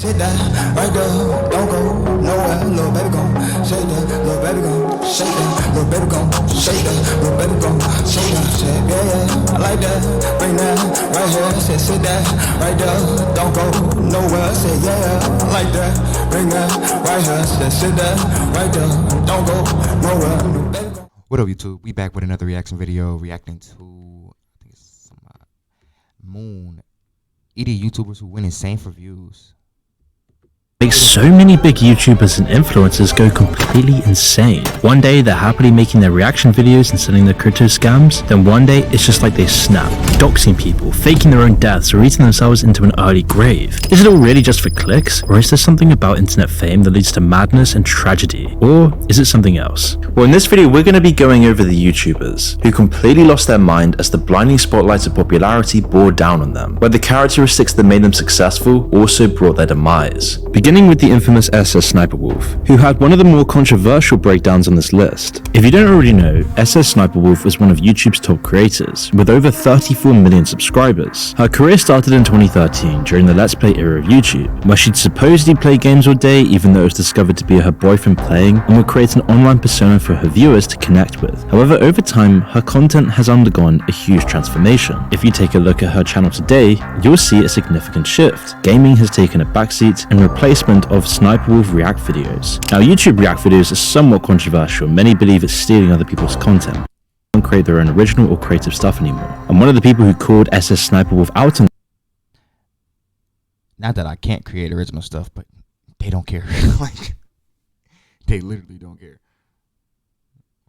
Sit down, right there, don't go nowhere, little baby gon' shake that, little baby gon' shake that, little baby gon' shake that, little baby gon' shake that, shit, yeah, I like that, bring that, right here, sit that, right there, don't go nowhere, say yeah, I like that, bring that, right here, sit that, right there, don't go nowhere, baby gon'. What up, YouTube? We back with another reaction video, reacting to, I think it's some Moon, idiot YouTubers who went insane for views. Makes so many big YouTubers and influencers go completely insane. One day they're happily making their reaction videos and selling their crypto scams, then one day it's just like they snap, doxing people, faking their own deaths, or eating themselves into an early grave. Is it all really just for clicks, or is there something about internet fame that leads to madness and tragedy? Or is it something else? Well, in this video we're going to be going over the YouTubers who completely lost their mind as the blinding spotlights of popularity bore down on them, where the characteristics that made them successful also brought their demise. Beginning with the infamous SS Sniper Wolf, who had one of the more controversial breakdowns on this list. If you don't already know, SS Sniper Wolf is one of YouTube's top creators, with over 34 million subscribers. Her career started in 2013 during the Let's Play era of YouTube, where she'd supposedly play games all day even though it was discovered to be her boyfriend playing, and would create an online persona for her viewers to connect with. However, over time, her content has undergone a huge transformation. If you take a look at her channel today, you'll see a significant shift. Gaming has taken a backseat in replacement of Sniper Wolf React videos. Now, YouTube React videos are somewhat controversial. Many believe it's stealing other people's content. They don't create their own original or creative stuff anymore. And one of the people who called SS Sniper Wolf out on, Not that I can't create original stuff, but they don't care. Like, they literally don't care.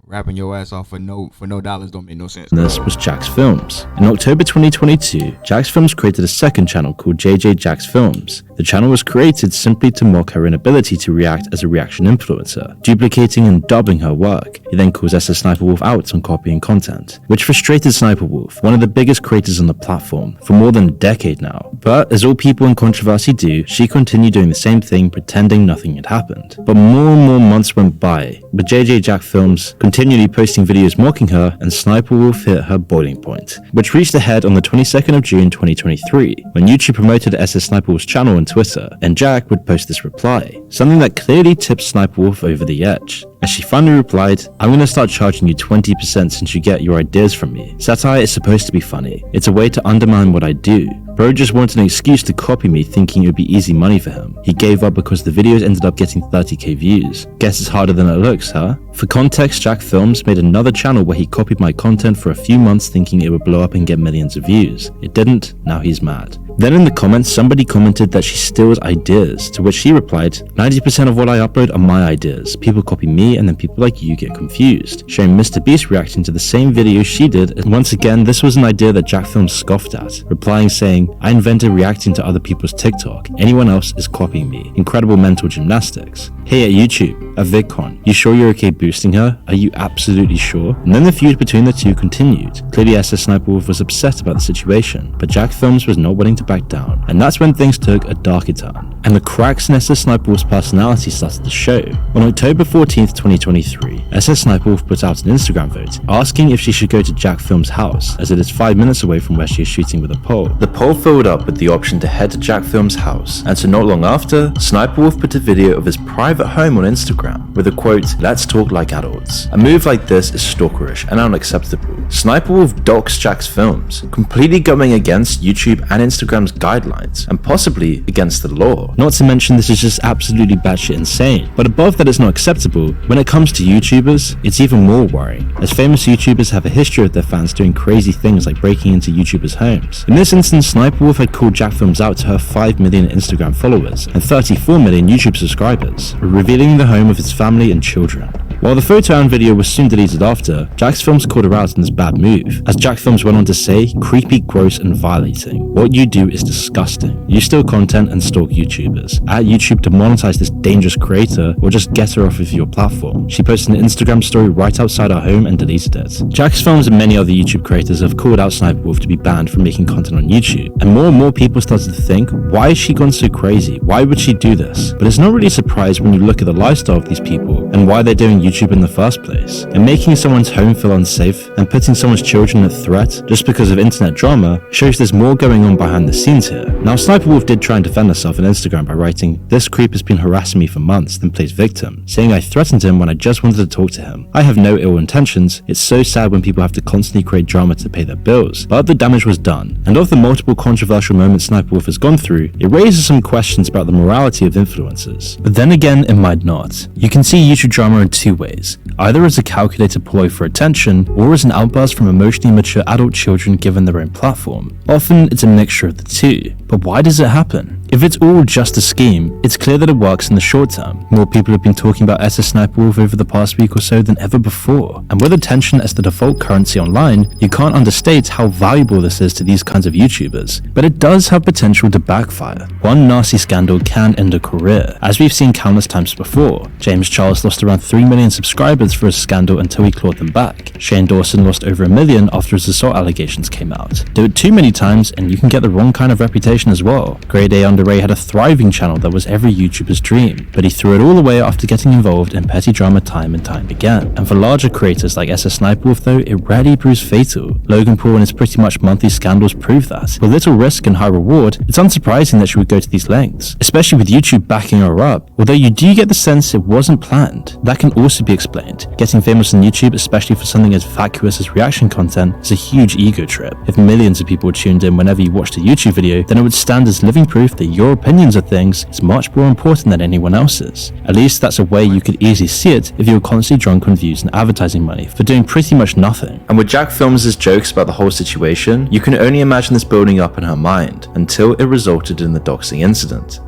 Rapping your ass off for no dollars don't make no sense. This was Jax Films. In October 2022, Jax Films created a second channel called JJ Jax Films. The channel was created simply to mock her inability to react as a reaction influencer, duplicating and dubbing her work. He then calls SS Sniper Wolf out on copying content, which frustrated Sniper Wolf, one of the biggest creators on the platform, for more than a decade now. But as all people in controversy do, she continued doing the same thing, pretending nothing had happened. But more and more months went by, with JJ Jax Films continually posting videos mocking her, and Sniper Wolf hit her boiling point, which reached a head on the 22nd of June 2023, when YouTube promoted SS Sniper Wolf's channel on Twitter, and Jack would post this reply, something that clearly tipped Sniper Wolf over the edge. As she finally replied, "I'm gonna start charging you 20% since you get your ideas from me. Satire is supposed to be funny. It's a way to undermine what I do. Bro just wanted an excuse to copy me thinking it would be easy money for him. He gave up because the videos ended up getting 30k views. Guess it's harder than it looks, huh?" For context, Jack Films made another channel where he copied my content for a few months thinking it would blow up and get millions of views. It didn't, now he's mad. Then in the comments, somebody commented that she steals ideas, to which she replied, 90% of what I upload are my ideas. People copy me and then people like you get confused, showing Mr. Beast reacting to the same video she did, and once again this was an idea that Jack Films scoffed at, replying saying, "I invented reacting to other people's TikTok. Anyone else is copying me. Incredible mental gymnastics. Hey at YouTube, at VidCon, you sure you're okay boosting her? Are you absolutely sure?" And then the feud between the two continued. Clearly SS Sniper Wolf was upset about the situation, but Jack Films was not willing to back down, and that's when things took a darker turn, and the cracks in SS Sniper Wolf's personality started to show. On October 14th, 2023, SS Sniper Wolf put out an Instagram vote, asking if she should go to Jack Films' house, as it is 5 minutes away from where she is shooting with a poll. The poll filled up with the option to head to Jack Films' house, and so not long after, Sniper Wolf put a video of his private home on Instagram, with a quote, "Let's talk like adults." A move like this is stalkerish and unacceptable. Sniper Wolf doxed Jack's Films, completely going against YouTube and Instagram's guidelines, and possibly against the law. Not to mention this is just absolutely batshit insane. But above that it's not acceptable, when it comes to YouTubers, it's even more worrying, as famous YouTubers have a history of their fans doing crazy things like breaking into YouTubers' homes. In this instance, Sniper Wolf had called Jack Films out to her 5 million Instagram followers and 34 million YouTube subscribers, revealing the home of his family and children. While the photo and video was soon deleted after, Jax Films called her out on this bad move, as Jack Films went on to say, "Creepy, gross and violating. What you do is disgusting. You steal content and stalk YouTubers. At YouTube to monetize this dangerous creator or just get her off of your platform." She posted an Instagram story right outside her home and deleted it. Jax Films and many other YouTube creators have called out Sniper Wolf to be banned from making content on YouTube, and more people started to think, why has she gone so crazy? Why would she do this? But it's not really a surprise when you look at the lifestyle of these people and why they're doing YouTube in the first place, and making someone's home feel unsafe and putting someone's children at threat just because of internet drama shows there's more going on behind the scenes here. Now, Sniper Wolf did try and defend herself on Instagram by writing, "This creep has been harassing me for months," then plays victim, saying I threatened him when I just wanted to talk to him. I have no ill intentions. It's so sad when people have to constantly create drama to pay their bills, but the damage was done. And of the multiple controversial moments Sniper Wolf has gone through, it raises some questions about the morality of influencers. But then again, it might not. You can see YouTube drama in two ways, either as a calculated ploy for attention, or as an outburst from emotionally mature adult children given their own platform. Often, it's a mixture of the two. But why does it happen? If it's all just a scheme, it's clear that it works in the short term. More people have been talking about SS Sniper Wolf over the past week or so than ever before. And with attention as the default currency online, you can't understate how valuable this is to these kinds of YouTubers. But it does have potential to backfire. One nasty scandal can end a career, as we've seen countless times before. James Charles lost around 3 million subscribers for a scandal until he clawed them back. Shane Dawson lost over 1 million after his assault allegations came out. Do it too many times and you can get the wrong kind of reputation as well. Grade A Under Ray had a thriving channel that was every YouTuber's dream, but he threw it all away after getting involved in petty drama time and time again. And for larger creators like SS Sniper Wolf though, it rarely proves fatal. Logan Paul and his pretty much monthly scandals prove that. With little risk and high reward, it's unsurprising that she would go to these lengths, especially with YouTube backing her up. Although you do get the sense it wasn't planned. That can also be explained. Getting famous on YouTube, especially for something as vacuous as reaction content, is a huge ego trip. If millions of people tuned in whenever you watched a YouTube video, then it would stand as living proof that your opinions of things is much more important than anyone else's. At least that's a way you could easily see it if you were constantly drunk on views and advertising money for doing pretty much nothing. And with Jack Films' jokes about the whole situation, you can only imagine this building up in her mind until it resulted in the doxing incident.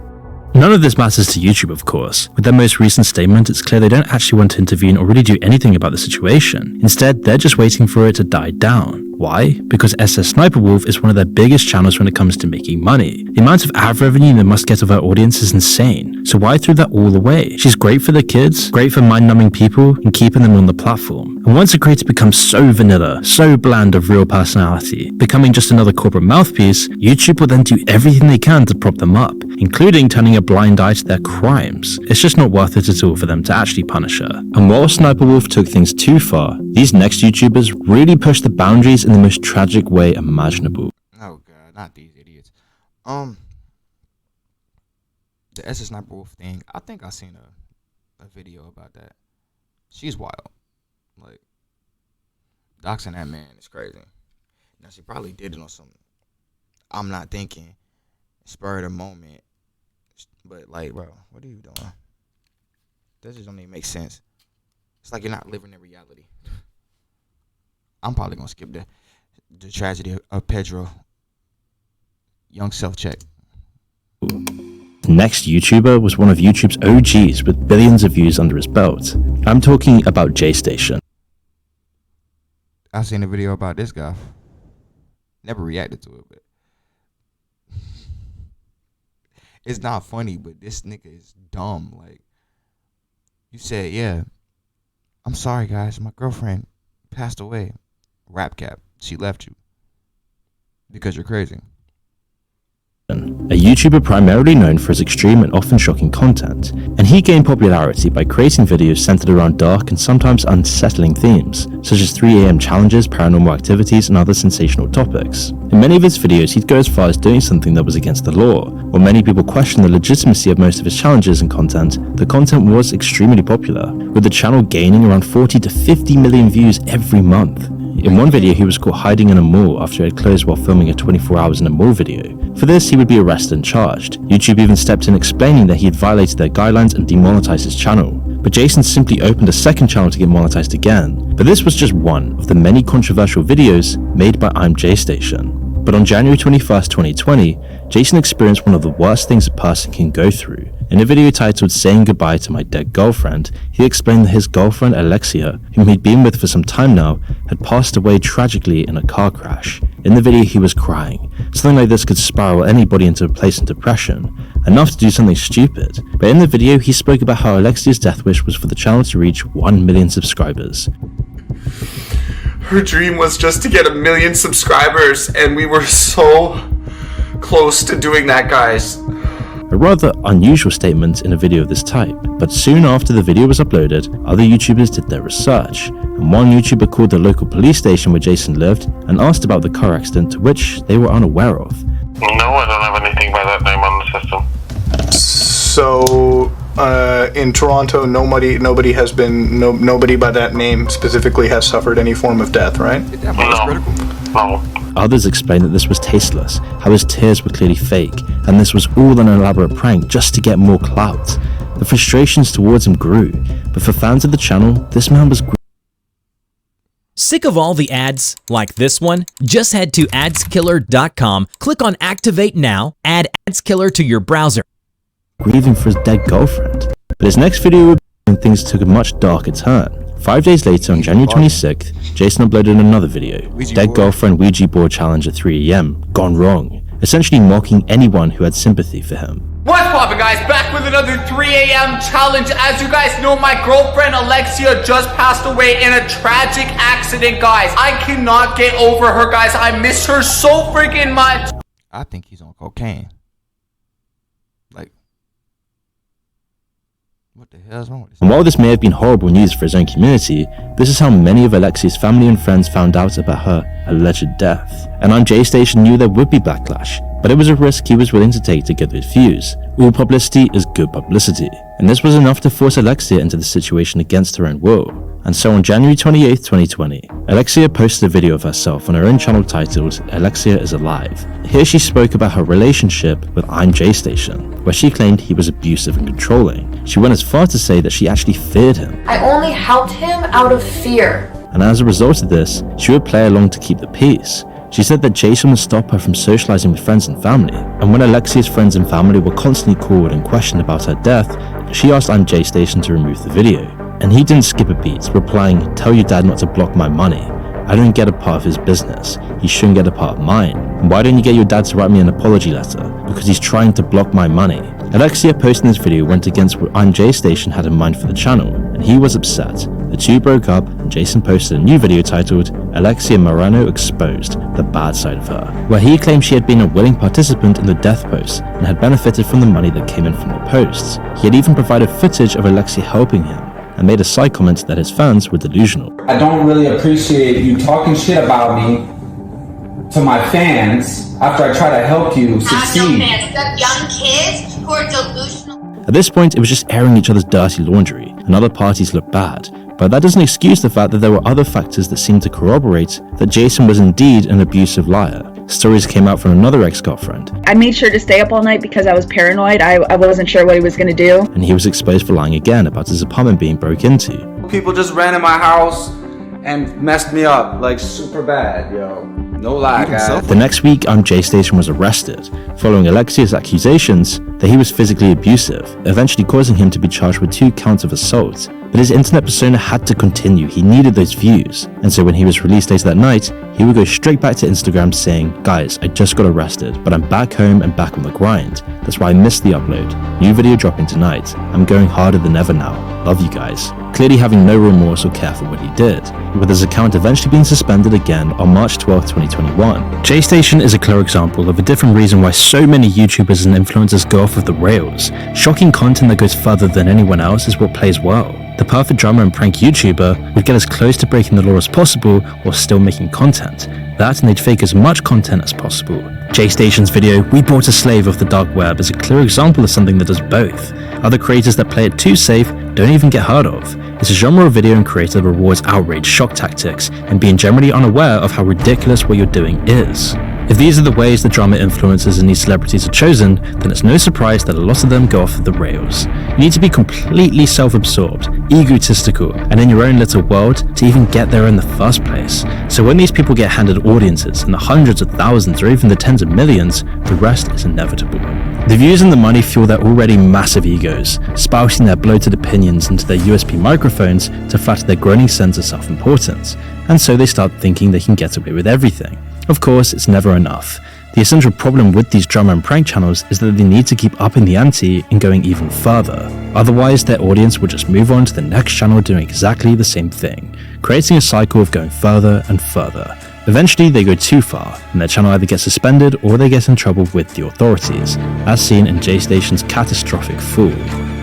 None of this matters to YouTube, of course. With their most recent statement, it's clear they don't actually want to intervene or really do anything about the situation. Instead, they're just waiting for it to die down. Why? Because SS Sniper Wolf is one of their biggest channels when it comes to making money. The amount of ad revenue they must get of her audience is insane. So why throw that all away? She's great for the kids, great for mind-numbing people, and keeping them on the platform. And once a creator becomes so vanilla, so bland of real personality, becoming just another corporate mouthpiece, YouTube will then do everything they can to prop them up, including turning a blind eye to their crimes. It's just not worth it at all for them to actually punish her. And while Sniper Wolf took things too far, these next YouTubers really pushed the boundaries in the most tragic way imaginable. Oh god, not these idiots. The SS Sniper Wolf thing, I think I seen a video about that. She's wild. Like, doxing that man is crazy. Now she probably did it on some, I'm not thinking, spur of the moment. But like, bro, what are you doing? That just don't even make sense. It's like you're not living in reality. I'm probably gonna skip the tragedy of Pedro. Young self-check. The next YouTuber was one of YouTube's OGs with billions of views under his belt. I'm talking about J-Station. I seen a video about this guy. Never reacted to it, but it's not funny, but this nigga is dumb. Like, you said, yeah, I'm sorry guys, my girlfriend passed away. Rap cap, she left you because you're crazy. A YouTuber primarily known for his extreme and often shocking content, and he gained popularity by creating videos centered around dark and sometimes unsettling themes, such as 3 AM challenges, paranormal activities, and other sensational topics. In many of his videos, he'd go as far as doing something that was against the law. While many people question the legitimacy of most of his challenges and content, the content was extremely popular, with the channel gaining around 40 to 50 million views every month. In one video, he was caught hiding in a mall after it had closed while filming a 24 hours in a mall video. For this, he would be arrested and charged. YouTube even stepped in explaining that he had violated their guidelines and demonetized his channel. But Jason simply opened a second channel to get monetized again. But this was just one of the many controversial videos made by I'm J-Station. But on January 21st, 2020, Jason experienced one of the worst things a person can go through. In a video titled Saying Goodbye to My Dead Girlfriend, he explained that his girlfriend Alexia, whom he'd been with for some time now, had passed away tragically in a car crash. In the video he was crying. Something like this could spiral anybody into a place in depression, enough to do something stupid. But in the video he spoke about how Alexia's death wish was for the channel to reach 1 million subscribers. Her dream was just to get 1 million subscribers, and we were so close to doing that, guys. a rather unusual statement in a video of this type. But soon after the video was uploaded, other YouTubers did their research, and one YouTuber called the local police station where Jason lived and asked about the car accident, to which they were unaware of. No, I don't have anything by that name on the system. So, in Toronto, nobody has been, nobody by that name specifically has suffered any form of death, right? No. Others explained that this was tasteless, how his tears were clearly fake, and this was all an elaborate prank just to get more clout. The frustrations towards him grew, but for fans of the channel, this man was Sick of all the ads like this one? Just head to adskiller.com, click on Activate Now, add AdsKiller to your browser. grieving for his dead girlfriend. But his next video would be when things took a much darker turn. 5 days later, on January 26th, Jason uploaded another video, Dead Girlfriend Ouija Board Challenge at 3 AM, gone wrong, essentially mocking anyone who had sympathy for him. What's poppin', guys? Back with another 3 AM challenge. As you guys know, my girlfriend Alexia just passed away in a tragic accident, guys. I cannot get over her, guys. I miss her so freaking much. I think he's on cocaine. Like, what the hell is wrong with this? And while this may have been horrible news for his own community, this is how many of Alexia's family and friends found out about her alleged death. And on J-Station knew there would be backlash, but it was a risk he was willing to take to get those views. All publicity is good publicity, and this was enough to force Alexia into the situation against her own will. And so on January 28th, 2020, Alexia posted a video of herself on her own channel titled Alexia is Alive. Here she spoke about her relationship with I'm J-Station, where she claimed he was abusive and controlling. She went as far to say that she actually feared him. I only helped him out of fear. And as a result of this, she would play along to keep the peace. She said that Jason would stop her from socializing with friends and family, and when Alexia's friends and family were constantly called and questioned about her death, she asked I'm J-Station to remove the video. And he didn't skip a beat, replying, "Tell your dad not to block my money. I don't get a part of his business. He shouldn't get a part of mine. And why don't you get your dad to write me an apology letter? Because he's trying to block my money." Alexia posting this video went against what I'm J-Station had in mind for the channel, and he was upset. The two broke up, and Jason posted a new video titled Alexia Morano Exposed, the Bad Side of Her, where he claimed she had been a willing participant in the death post and had benefited from the money that came in from the posts. He had even provided footage of Alexia helping him, and made a side comment that his fans were delusional. I don't really appreciate you talking shit about me to my fans after I try to help you succeed. Young kids who are delusional. At this point, it was just airing each other's dirty laundry, and other parties looked bad. But that doesn't excuse the fact that there were other factors that seemed to corroborate that Jason was indeed an abusive liar. Stories came out from another ex-girlfriend. I made sure to stay up all night because I was paranoid. I wasn't sure what he was going to do. And he was exposed for lying again about his apartment being broke into. People just ran in my house and messed me up, like super bad, yo. No lie, guys. The next week, J-Station was arrested, following Alexia's accusations that he was physically abusive, eventually causing him to be charged with 2 counts of assault. But his internet persona had to continue, he needed those views. And so when he was released later that night, he would go straight back to Instagram saying, "Guys, I just got arrested, but I'm back home and back on the grind. That's why I missed the upload. New video dropping tonight. I'm going harder than ever now. Love you guys." Clearly having no remorse or care for what he did, with his account eventually being suspended again on March 12, 2021. J-Station is a clear example of a different reason why so many YouTubers and influencers go off of the rails. Shocking content that goes further than anyone else is what plays well. The perfect drama and prank YouTuber would get as close to breaking the law as possible while still making content. That, and they'd fake as much content as possible. J-Station's video, "We Bought a Slave Off the Dark Web," is a clear example of something that does both. Other creators that play it too safe don't even get heard of. It's a genre of video and creator that rewards outrage, shock tactics, and being generally unaware of how ridiculous what you're doing is. If these are the ways the drama influencers and these celebrities are chosen, then it's no surprise that a lot of them go off the rails. You need to be completely self-absorbed, egotistical, and in your own little world to even get there in the first place. So when these people get handed audiences in the hundreds of thousands or even the tens of millions, the rest is inevitable. The views and the money fuel their already massive egos, spouting their bloated opinions into their USB microphones to flatter their growing sense of self-importance, and so they start thinking they can get away with everything. Of course, it's never enough. The essential problem with these drama and prank channels is that they need to keep upping the ante and going even further. Otherwise, their audience will just move on to the next channel doing exactly the same thing, creating a cycle of going further and further. Eventually, they go too far, and their channel either gets suspended or they get in trouble with the authorities, as seen in J-Station's catastrophic fall.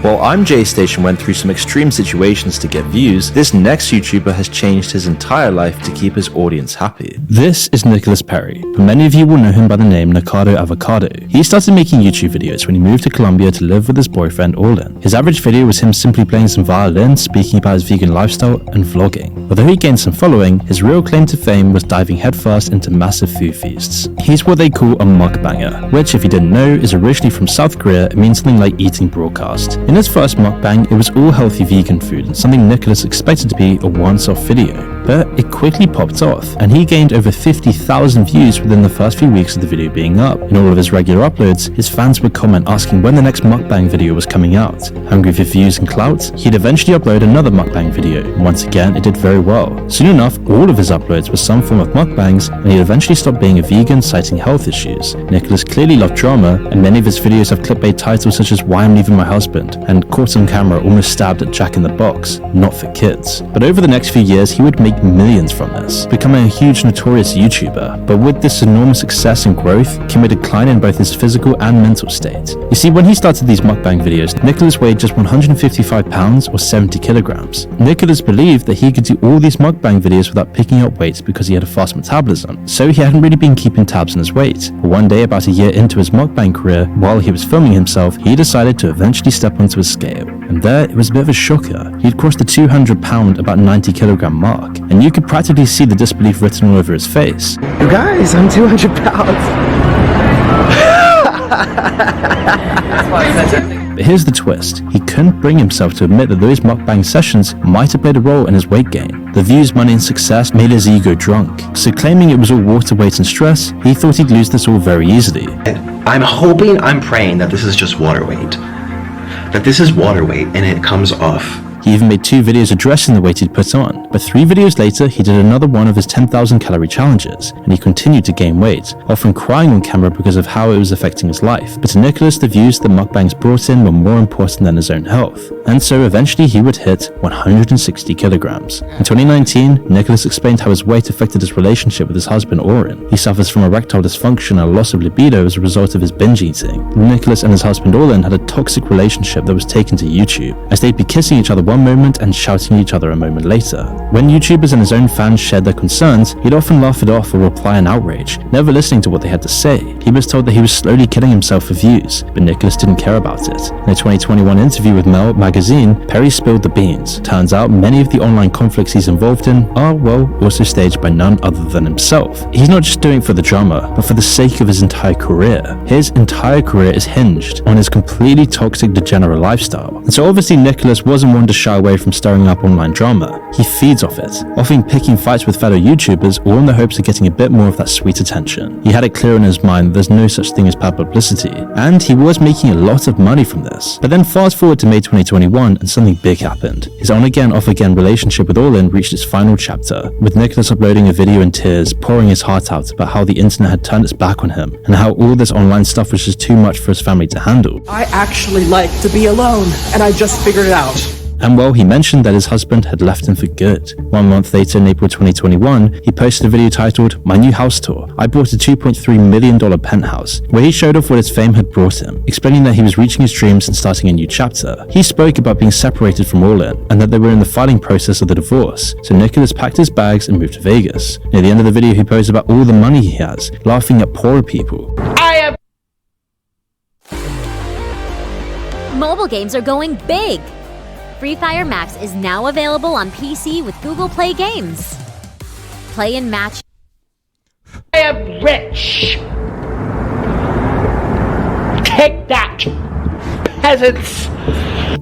While I'm J-Station went through some extreme situations to get views, this next YouTuber has changed his entire life to keep his audience happy. This is Nicholas Perry, but many of you will know him by the name Nikado Avocado. He started making YouTube videos when he moved to Colombia to live with his boyfriend Orlin. His average video was him simply playing some violin, speaking about his vegan lifestyle, and vlogging. Although he gained some following, his real claim to fame was diving headfirst into massive food feasts. He's what they call a mukbanger, which, if you didn't know, is originally from South Korea and means something like eating broadcast. In his first mukbang, it was all healthy vegan food and something Nicholas expected to be a once-off video. But it quickly popped off, and he gained over 50,000 views within the first few weeks of the video being up. In all of his regular uploads, his fans would comment asking when the next mukbang video was coming out. Hungry for views and clout, he'd eventually upload another mukbang video, and once again it did very well. Soon enough, all of his uploads were some form of mukbangs, and he'd eventually stopped being a vegan, citing health issues. Nicholas clearly loved drama, and many of his videos have clickbait titles such as "Why I'm Leaving My Husband" and "Caught on Camera Almost Stabbed at Jack in the Box," not for kids. But over the next few years, he would make millions from this, becoming a huge notorious YouTuber. But with this enormous success and growth came a decline in both his physical and mental state. You see, when he started these mukbang videos, Nicholas weighed just 155 pounds or 70 kilograms. Nicholas believed that he could do all these mukbang videos without picking up weight because he had a fast metabolism, so he hadn't really been keeping tabs on his weight. But one day, about a year into his mukbang career, while he was filming himself, he decided to eventually step onto a scale. And there, it was a bit of a shocker. He'd crossed the 200 pound, about 90 kilogram mark, and you could practically see the disbelief written all over his face. You guys, I'm 200 pounds. But here's the twist. He couldn't bring himself to admit that those mukbang sessions might have played a role in his weight gain. The views, money, and success made his ego drunk. So claiming it was all water weight and stress, he thought he'd lose this all very easily. I'm praying that this is just water weight. That this is water weight and it comes off. He even made 2 videos addressing the weight he'd put on, but 3 videos later he did another one of his 10,000 calorie challenges, and he continued to gain weight, often crying on camera because of how it was affecting his life. But to Nicholas, the views the mukbangs brought in were more important than his own health, and so eventually he would hit 160 kilograms. In 2019, Nicholas explained how his weight affected his relationship with his husband Oren. He suffers from erectile dysfunction and a loss of libido as a result of his binge eating. Nicholas and his husband Oren had a toxic relationship that was taken to YouTube, as they'd be kissing each other one moment and shouting at each other a moment later. When YouTubers and his own fans shared their concerns, he'd often laugh it off or reply in outrage, never listening to what they had to say. He was told that he was slowly killing himself for views, but Nicholas didn't care about it. In a 2021 interview with Mel magazine, Perry spilled the beans. Turns out many of the online conflicts he's involved in are, well, also staged by none other than himself. He's not just doing it for the drama, but for the sake of his entire career. His entire career is hinged on his completely toxic, degenerate lifestyle. And so obviously Nicholas wasn't one to shy away from stirring up online drama. He feeds off it, often picking fights with fellow YouTubers, all in the hopes of getting a bit more of that sweet attention. He had it clear in his mind that there's no such thing as bad publicity, and he was making a lot of money from this. But then fast forward to May 2021 and something big happened. His on-again, off-again relationship with Orlin reached its final chapter, with Nicholas uploading a video in tears, pouring his heart out about how the internet had turned its back on him, and how all this online stuff was just too much for his family to handle. I actually like to be alone, and I just figured it out. And well, he mentioned that his husband had left him for good. 1 month later, in April 2021, he posted a video titled, "My New House Tour. I bought a $2.3 million penthouse," where he showed off what his fame had brought him, explaining that he was reaching his dreams and starting a new chapter. He spoke about being separated from Orlin, and that they were in the filing process of the divorce, so Nicholas packed his bags and moved to Vegas. Near the end of the video, he posed about all the money he has, laughing at poorer people. Mobile games are going big! Free Fire Max is now available on PC with Google Play Games. Play and match. I am rich! Take that, peasants!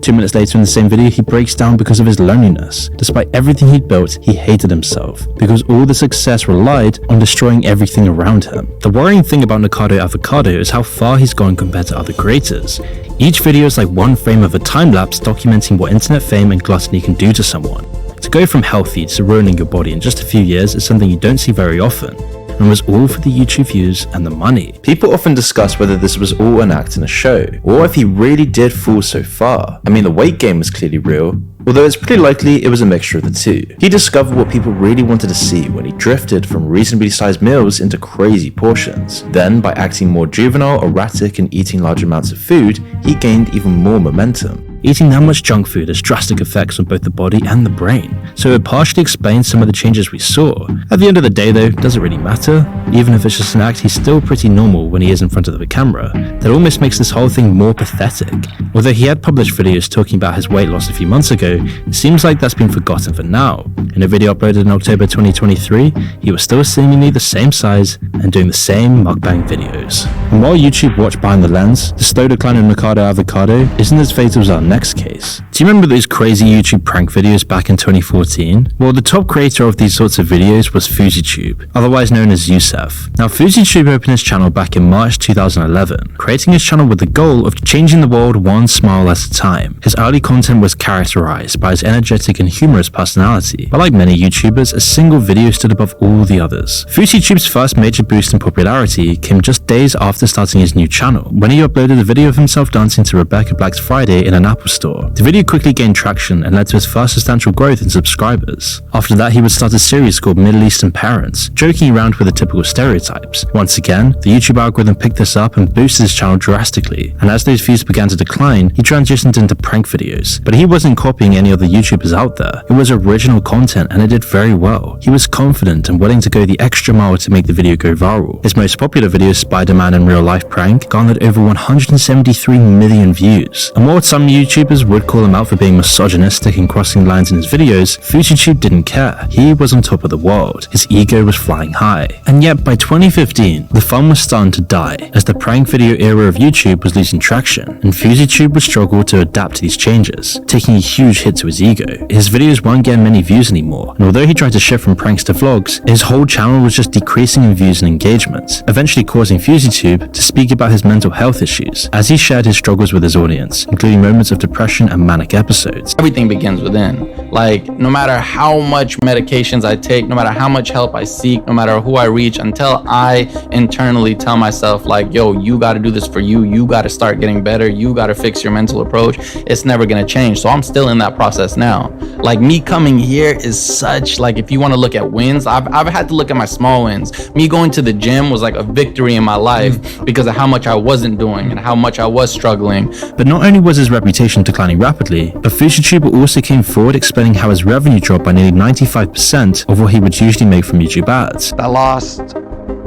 2 minutes later in the same video, he breaks down because of his loneliness. Despite everything he'd built, he hated himself, because all the success relied on destroying everything around him. The worrying thing about Nikado Avocado is how far he's gone compared to other creators. Each video is like one frame of a time-lapse documenting what internet fame and gluttony can do to someone. To go from healthy to ruining your body in just a few years is something you don't see very often, and was all for the YouTube views and the money. People often discuss whether this was all an act in a show, or if he really did fall so far. I mean, the weight gain was clearly real, Although it's pretty likely it was a mixture of the two. He discovered what people really wanted to see when he drifted from reasonably sized meals into crazy portions. Then, by acting more juvenile, erratic, and eating large amounts of food, he gained even more momentum. Eating that much junk food has drastic effects on both the body and the brain, so it partially explains some of the changes we saw. At the end of the day though, does it really matter? Even if it's just an act, he's still pretty normal when he is in front of the camera. That almost makes this whole thing more pathetic. Although he had published videos talking about his weight loss a few months ago, it seems like that's been forgotten for now. In a video uploaded in October 2023, he was still seemingly the same size and doing the same mukbang videos. And while YouTube watched behind the lens, the slow decline in Mikado Avocado isn't as fatal as our next case. Do you remember those crazy YouTube prank videos back in 2014? Well, the top creator of these sorts of videos was FuziTube, otherwise known as Youssef. Now, FuziTube opened his channel back in March 2011, creating his channel with the goal of changing the world one smile at a time. His early content was characterized by his energetic and humorous personality, but like many YouTubers, a single video stood above all the others. FuziTube's first major boost in popularity came just days after starting his new channel, when he uploaded a video of himself dancing to Rebecca Black's Friday in an Apple store. The video quickly gained traction and led to his first substantial growth in subscribers. After that, he would start a series called Middle Eastern Parents, joking around with the typical stereotypes. Once again, the YouTube algorithm picked this up and boosted his channel drastically, and as those views began to decline, he transitioned into prank videos. But he wasn't copying any other YouTubers out there. It was original content and it did very well. He was confident and willing to go the extra mile to make the video go viral. His most popular video, Spider-Man in Real Life Prank, garnered over 173 million views. And while some YouTubers would call him out for being misogynistic and crossing lines in his videos, FuziTube didn't care. He was on top of the world. His ego was flying high. And yet by 2015, the fun was starting to die as the prank video era of YouTube was losing traction, and FuziTube would struggle to adapt to these changes, taking a huge hit to his ego. His videos weren't getting many views anymore, and although he tried to shift from pranks to vlogs, his whole channel was just decreasing in views and engagement, eventually causing FuziTube to speak about his mental health issues as he shared his struggles with his audience, including moments of depression and manic episodes. Everything begins within. Like, no matter how much medications I take, no matter how much help I seek, no matter who I reach, until I internally tell myself like, yo, you got to do this for you. You got to start getting better. You got to fix your mental approach. It's never going to change. So I'm still in that process now. Like, me coming here is such, like, if you want to look at wins, I've had to look at my small wins. Me going to the gym was like a victory in my life because of how much I wasn't doing and how much I was struggling. But not only was his reputation declining rapidly, but FuziTube also came forward explaining how his revenue dropped by nearly 95% of what he would usually make from YouTube ads. I lost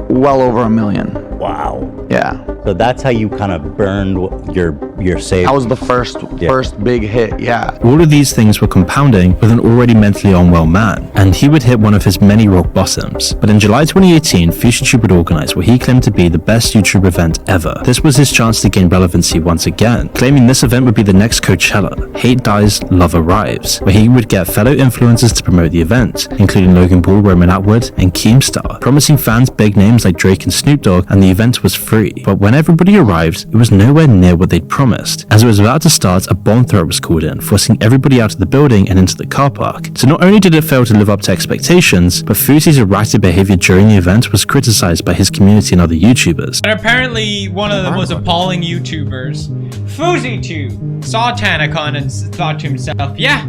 well over $1 million. Wow. Yeah. So that's how you kind of burned your savings. That was the first big hit, yeah. All of these things were compounding with an already mentally unwell man, and he would hit one of his many rock bottoms. But in July 2018, FuziTube would organize what he claimed to be the best YouTube event ever. This was his chance to gain relevancy once again, claiming this event would be the next Coachella, Hate Dies, Love Arrives, where he would get fellow influencers to promote the event, including Logan Paul, Roman Atwood, and Keemstar, promising fans big names like Drake and Snoop Dogg, and the event was free. But when everybody arrived, it was nowhere near what they'd promised. As it was about to start, a bomb threat was called in, forcing everybody out of the building and into the car park. So not only did it fail to live up to expectations, but Fuzi's erratic behavior during the event was criticized by his community and other YouTubers. And apparently one of the most appalling YouTubers, FuziTube, saw Tanacon and thought to himself, yeah,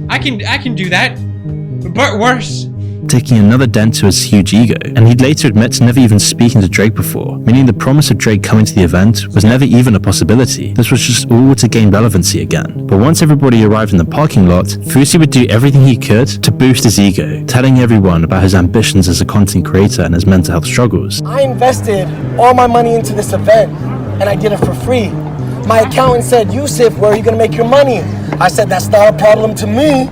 I can do that, but worse. Taking another dent to his huge ego, and he'd later admit to never even speaking to Drake before, meaning the promise of Drake coming to the event was never even a possibility. This was just all to gain relevancy again. But once everybody arrived in the parking lot, Fuzi would do everything he could to boost his ego, telling everyone about his ambitions as a content creator and his mental health struggles. I invested all my money into this event, and I did it for free. My accountant said, Yusuf, where are you gonna make your money? I said, that's not a problem to me.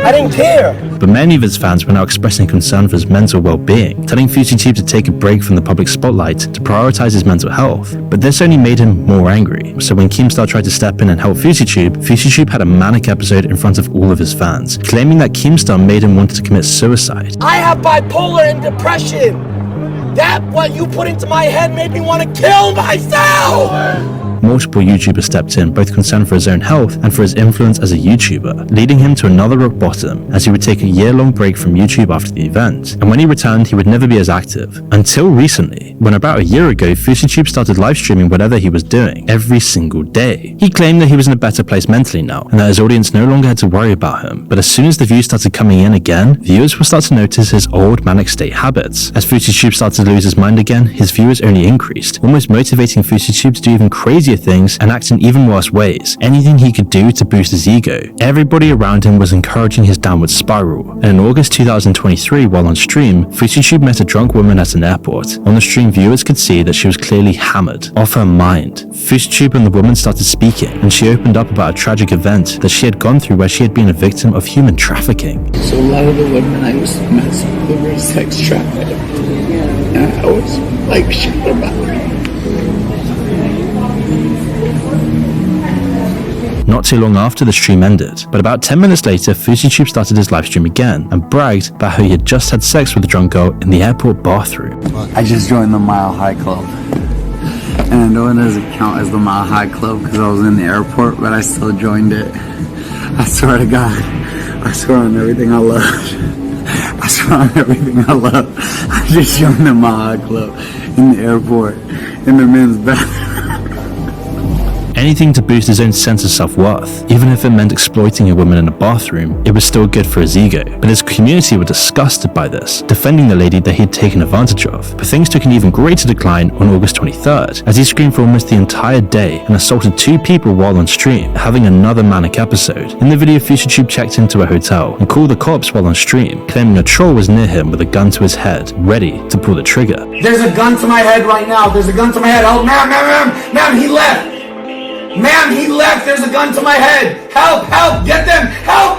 I didn't care. But many of his fans were now expressing concern for his mental well-being, telling FuziTube to take a break from the public spotlight to prioritize his mental health. But this only made him more angry. So when Keemstar tried to step in and help FuziTube had a manic episode in front of all of his fans, claiming that Keemstar made him want to commit suicide. I have bipolar and depression. That what you put into my head made me want to kill myself. multiple YouTubers stepped in, both concerned for his own health and for his influence as a YouTuber, leading him to another rock bottom as he would take a year-long break from YouTube after the event, and when he returned he would never be as active. Until recently, when about a year ago FouseyTube started live streaming whatever he was doing, every single day. He claimed that he was in a better place mentally now, and that his audience no longer had to worry about him, but as soon as the views started coming in again, viewers will start to notice his old manic state habits. As FouseyTube started to lose his mind again, his viewers only increased, almost motivating FouseyTube to do even crazier things and act in even worse ways, anything he could do to boost his ego. Everybody around him was encouraging his downward spiral, and in August 2023, while on stream, FouseyTube met a drunk woman at an airport. On the stream, viewers could see that she was clearly hammered, off her mind. FouseyTube and the woman started speaking, and she opened up about a tragic event that she had gone through where she had been a victim of human trafficking. So a lot of the women I used to mess with, they were sex trafficked. And I was like shit about it. Not too long after the stream ended, but about 10 minutes later, FouseyTube started his live stream again and bragged about how he had just had sex with a drunk girl in the airport bathroom. I just joined the Mile High Club. And I know it doesn't count as the Mile High Club because I was in the airport, but I still joined it. I swear to God, I swear on everything I love. I swear on everything I love. I just joined the Mile High Club in the airport, in the men's bathroom. Anything to boost his own sense of self-worth. Even if it meant exploiting a woman in a bathroom, it was still good for his ego. But his community were disgusted by this, defending the lady that he'd taken advantage of. But things took an even greater decline on August 23rd, as he screamed for almost the entire day and assaulted 2 people while on stream, having another manic episode. In the video, FouseyTube checked into a hotel and called the cops while on stream, claiming a troll was near him with a gun to his head, ready to pull the trigger. There's a gun to my head right now. There's a gun to my head. Oh, ma'am, he left. Ma'am, he left. There's a gun to my head. Help, get them. Help,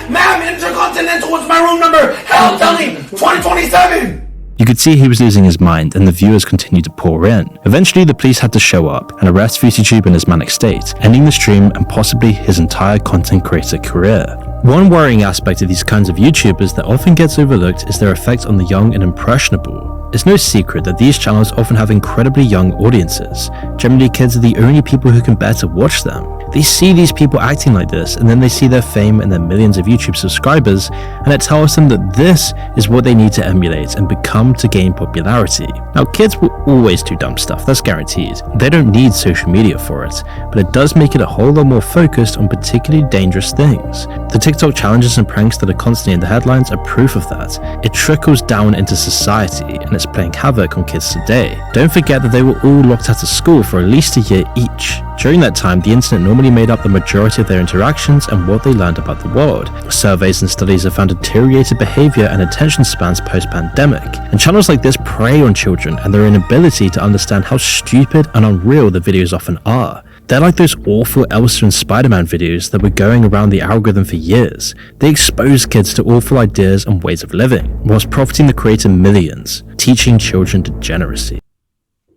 ma'am, Intercontinental, what's my room number? Help, tell me, 2027. You could see he was losing his mind, and the viewers continued to pour in. Eventually, the police had to show up and arrest FouseyTube in his manic state, ending the stream and possibly his entire content creator career. One worrying aspect of these kinds of YouTubers that often gets overlooked is their effect on the young and impressionable. It's no secret that these channels often have incredibly young audiences. Generally, kids are the only people who can bear to watch them. They see these people acting like this, and then they see their fame and their millions of YouTube subscribers, and it tells them that this is what they need to emulate and become to gain popularity. Now, kids will always do dumb stuff, that's guaranteed. They don't need social media for it, but it does make it a whole lot more focused on particularly dangerous things. The TikTok challenges and pranks that are constantly in the headlines are proof of that. It trickles down into society, and it's playing havoc on kids today. Don't forget that they were all locked out of school for at least a year each. During that time, the internet normally made up the majority of their interactions and what they learned about the world. Surveys and studies have found deteriorated behavior and attention spans post-pandemic, and channels like this prey on children and their inability to understand how stupid and unreal the videos often are. They're like those awful Elsa and Spider-Man videos that were going around the algorithm for years. They expose kids to awful ideas and ways of living, whilst profiting the creator millions, teaching children degeneracy.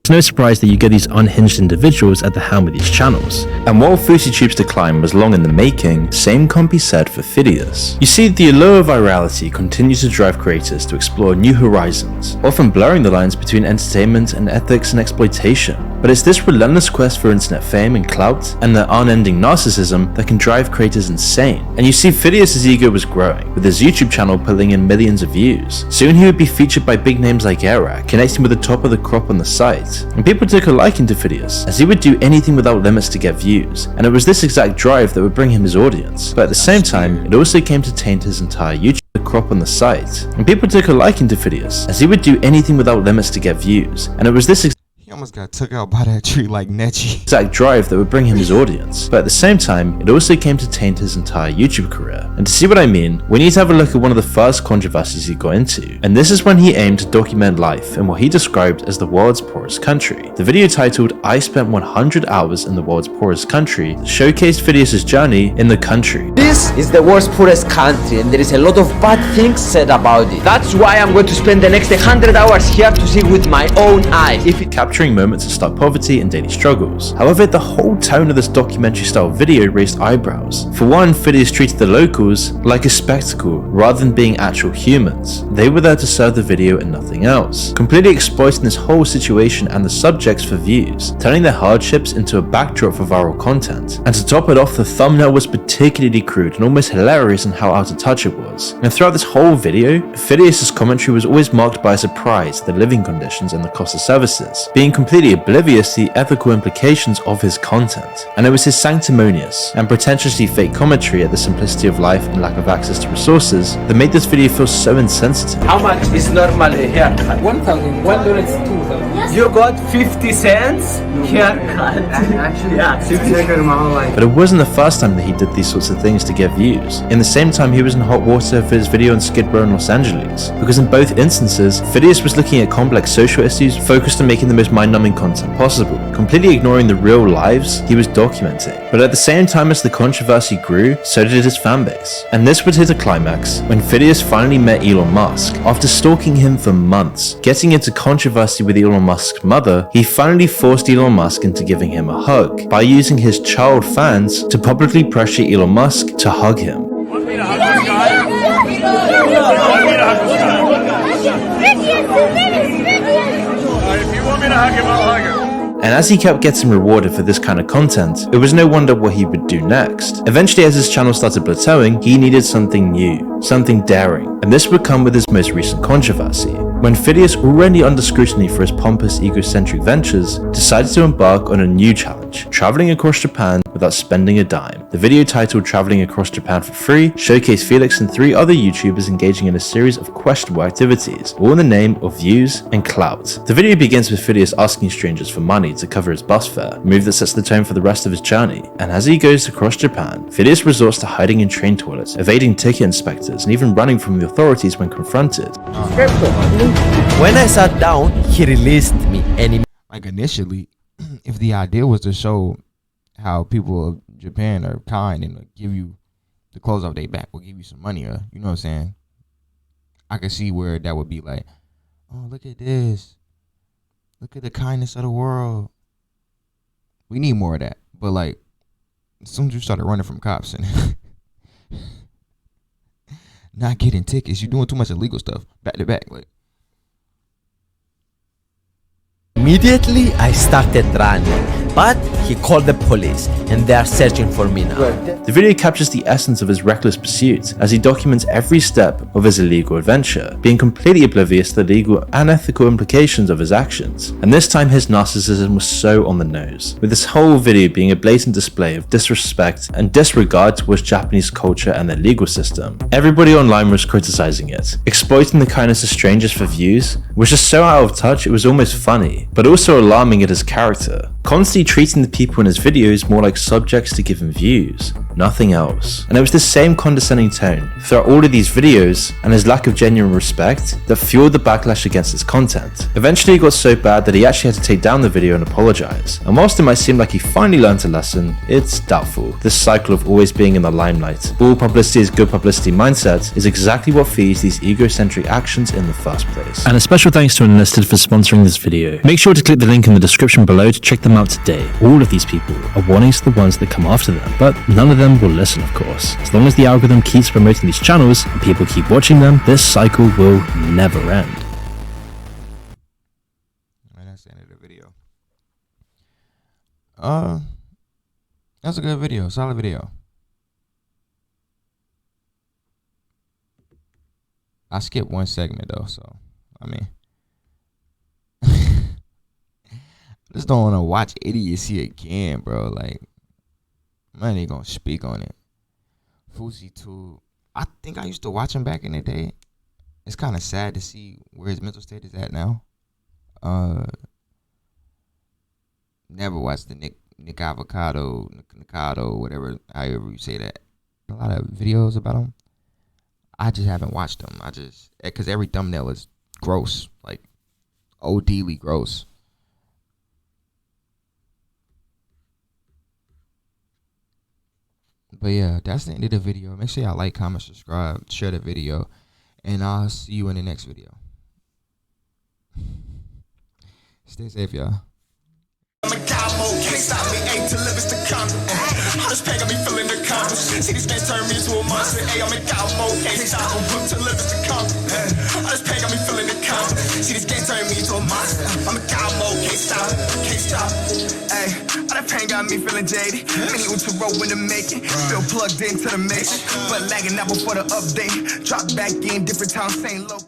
It's no surprise that you get these unhinged individuals at the helm of these channels. And while FouseyTube's decline was long in the making, same can't be said for Phidias. You see, the allure of virality continues to drive creators to explore new horizons, often blurring the lines between entertainment and ethics and exploitation. But it's this relentless quest for internet fame and clout, and their unending narcissism that can drive creators insane. And you see, Phidias' ego was growing, with his YouTube channel pulling in millions of views. Soon he would be featured by big names like Arak, connecting with the top of the crop on the site. And people took a liking to Phidias, as he would do anything without limits to get views, and it was this exact drive that would bring him his audience. But at the same time, it also came to taint his entire YouTube crop on the site. And people took a liking to Phidias, as he would do anything without limits to get views, and it was this He almost got took out by that tree like Nechi. exact drive that would bring him his audience. But at the same time, it also came to taint his entire YouTube career. And to see what I mean, we need to have a look at one of the first controversies he got into. And this is when he aimed to document life in what he described as the world's poorest country. The video titled, "I Spent 100 Hours in the World's Poorest Country," showcased Phidias' journey in the country. This is the world's poorest country, and there is a lot of bad things said about it. That's why I'm going to spend the next 100 hours here to see with my own eyes. If it capturing featuring moments of stark poverty and daily struggles. However, the whole tone of this documentary-style video raised eyebrows. For one, Phidias treated the locals like a spectacle rather than being actual humans. They were there to serve the video and nothing else, completely exploiting this whole situation and the subjects for views, turning their hardships into a backdrop for viral content. And to top it off, the thumbnail was particularly crude and almost hilarious in how out of touch it was. And throughout this whole video, Phidias' commentary was always marked by a surprise at the living conditions and the cost of services, being completely oblivious to the ethical implications of his content. And it was his sanctimonious and pretentiously fake commentary at the simplicity of life and lack of access to resources that made this video feel so insensitive. How much is normal haircut? 1,000. $1 is 2,000. You got 50 cents haircut. Actually, yeah, 50 cents in my whole life. But it wasn't the first time that he did these sorts of things to get views. In the same time, he was in hot water for his video on Skid Row in Los Angeles, because in both instances, Phidias was looking at complex social issues focused on making the most mind-numbing content possible, completely ignoring the real lives he was documenting. But at the same time as the controversy grew, so did his fanbase. And this would hit a climax when Phidias finally met Elon Musk. After stalking him for months, getting into controversy with Elon Musk's mother, he finally forced Elon Musk into giving him a hug by using his child fans to publicly pressure Elon Musk to hug him. And as he kept getting rewarded for this kind of content, it was no wonder what he would do next. Eventually, as his channel started plateauing, he needed something new, something daring, and this would come with his most recent controversy, when Phidias, already under scrutiny for his pompous, egocentric ventures, decided to embark on a new challenge, traveling across Japan without spending a dime. The video, titled Traveling Across Japan for Free, showcased Felix and 3 other YouTubers engaging in a series of questionable activities, all in the name of views and clout. The video begins with Phidias asking strangers for money to cover his bus fare, a move that sets the tone for the rest of his journey. And as he goes across Japan, Phidias resorts to hiding in train toilets, evading ticket inspectors, and even running from the authorities when confronted. When I sat down, he released me and he... Like initially, if the idea was to show how people of Japan are kind and give you the clothes off their back, will give you some money, or you know what I'm saying, I could see where that would be like, oh, look at this, look at the kindness of the world. We need more of that. But like, as soon as you started running from cops and not getting tickets, you're doing too much illegal stuff back to back. Like, immediately I started running, but he called the police and they are searching for me now. The video captures the essence of his reckless pursuit as he documents every step of his illegal adventure, being completely oblivious to the legal and ethical implications of his actions. And this time his narcissism was so on the nose, with this whole video being a blatant display of disrespect and disregard towards Japanese culture and their legal system. Everybody online was criticizing it, exploiting the kindness of strangers for views, which is so out of touch it was almost funny, but also alarming at his character, constantly treating the people in his videos more like subjects to give him views, nothing else. And it was the same condescending tone throughout all of these videos and his lack of genuine respect that fueled the backlash against his content. Eventually it got so bad that he actually had to take down the video and apologize. And whilst it might seem like he finally learned a lesson, it's doubtful. This cycle of always being in the limelight, all publicity is good publicity mindset, is exactly what feeds these egocentric actions in the first place. And a special thanks to Enlisted for sponsoring this video. Make sure to click the link in the description below to check them out today. All of these people are warnings to the ones that come after them, but none of them will listen, of course. As long as the algorithm keeps promoting these channels and people keep watching them, this cycle will never end. And that's the end of the video. That's a good video, solid video. I skipped one segment though, so I mean, I just don't want to watch idiocy again, bro. Like, man, ain't gonna speak on it. Fuzi too. I think I used to watch him back in the day. It's kind of sad to see where his mental state is at now. Never watched the Nick Avocado, whatever, however you say that. A lot of videos about him. I just haven't watched them. Because every thumbnail is gross, like ODly gross. But yeah, that's the end of the video. Make sure y'all like, comment, subscribe, share the video, and I'll see you in the next video. Stay safe, y'all. Calmo, can't stop me, ayy, to live is to come. All this pain got me feeling accomplished. See these fans turn me into a monster, ayy, I'm in Calmo, can't stop me, to live is to come. All this pain got me feeling accomplished. See these fans turn me into a monster, I'm in Calmo, can't stop, ayy. All that pain got me feeling jaded. Many to roll when to make it. Feel plugged into the mix, but lagging out before the update. Drop back in different times, same location.